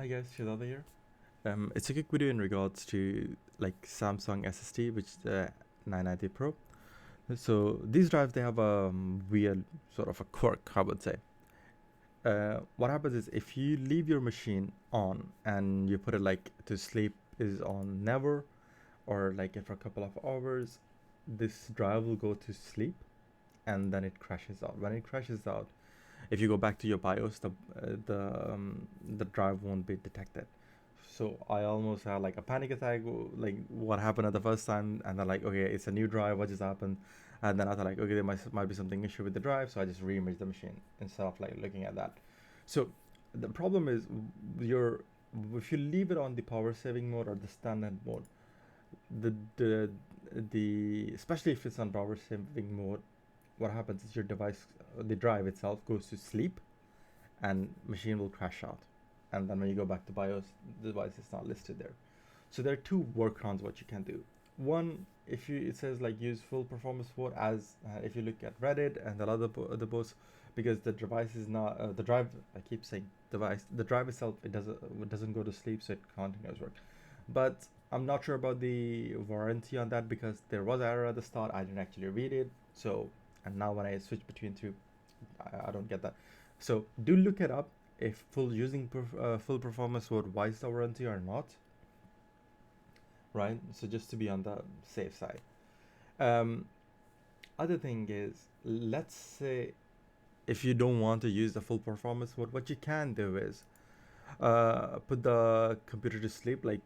Hi guys, Shadada here. It's a quick video in regards to like Samsung SSD, which is the 990 Pro. So these drives, they have a weird sort of a quirk, I would say. What happens is if you leave your machine on and you put it like to sleep is on never, or like for a couple of hours, this drive will go to sleep and then it crashes out. When it crashes out, if you go back to your BIOS, the drive won't be detected. So I almost had like a panic attack, like what happened at the first time, and then like, okay, it's a new drive, what just happened? And then I thought like, okay, there might be something issue with the drive, so I just reimaged the machine instead of like looking at that. So the problem is your if you leave it on the power saving mode or the standard mode, the the the especially if it's on power saving mode, what happens is your device, the drive itself goes to sleep, and machine will crash out, and then when you go back to BIOS, the device is not listed there. So there are two workarounds what you can do. One, if you it says like use full performance mode, as if you look at Reddit and the posts, because the device is not the drive. I keep saying device. The drive itself, it doesn't go to sleep, so it continues work. But I'm not sure about the warranty on that because there was an error at the start. I didn't actually read it. So and now when I switch between two, I don't get that. So do look it up if full performance mode wise the warranty or not, right? So just to be on the safe side. Um, Other thing is, let's say if you don't want to use the full performance mode, what you can do is put the computer to sleep. Like,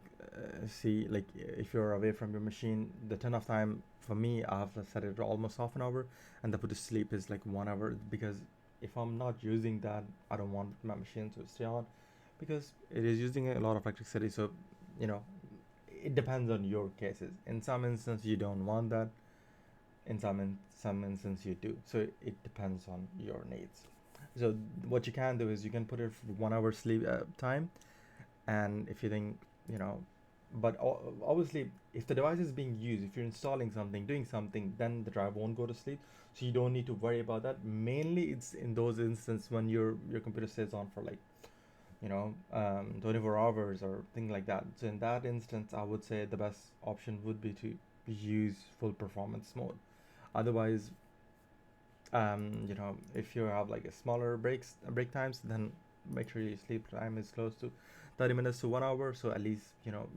see, like if you're away from your machine, the turn off time for me, I have set it almost half an hour, and the put to sleep is like 1 hour because if I'm not using that, I don't want my machine to stay on because it is using a lot of electricity. So, you know, it depends on your cases. In some instances, you don't want that. In some instances, you do. So it depends on your needs. So what you can do is you can put it for 1 hour sleep time, and if you think, you know, but obviously if the device is being used, if you're installing something, doing something, then the drive won't go to sleep, so you don't need to worry about that. Mainly it's in those instances when your computer stays on for like, 24 hours or thing like that. So in that instance, I would say the best option would be to use full performance mode. Otherwise, if you have like a smaller break times, then make sure your sleep time is close to 30 minutes to 1 hour, so at least your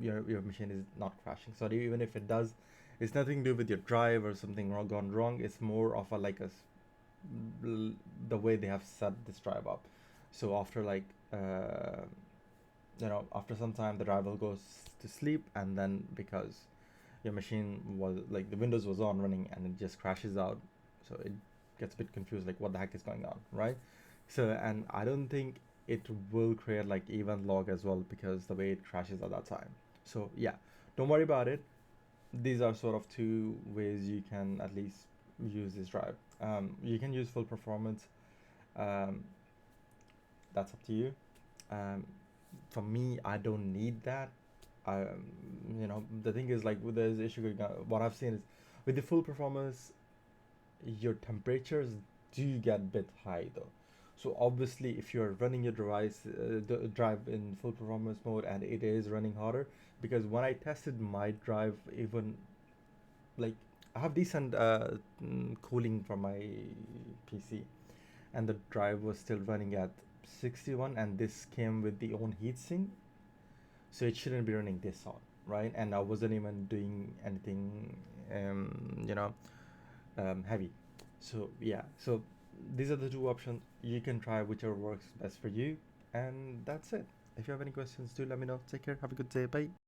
machine is not crashing. So even if it does, it's nothing to do with your drive or something wrong gone wrong. It's more of a like the way they have set this drive up. So after like after some time the drive will go to sleep, and then because your machine was like the Windows was on running and it just crashes out, so it gets a bit confused like what the heck is going on, right? So and I don't think it will create like event log as well because the way it crashes at that time. So yeah, don't worry about it. These are sort of two ways you can at least use this drive. You can use full performance. um, that's up to you. um, for me, I don't need that. The thing is like with this issue going on, what I've seen is with the full performance, your temperatures do get a bit high though. So obviously, if you're running your device, the drive in full performance mode, and it is running hotter, because when I tested my drive, even like I have decent cooling from my PC, and the drive was still running at 61, and this came with the own heatsink, so it shouldn't be running this hot, right? And I wasn't even doing anything, um, you know, heavy. So yeah, so these are the two options. You can try whichever works best for you, and that's it. If you have any questions, do let me know. Take care. Have a good day. Bye.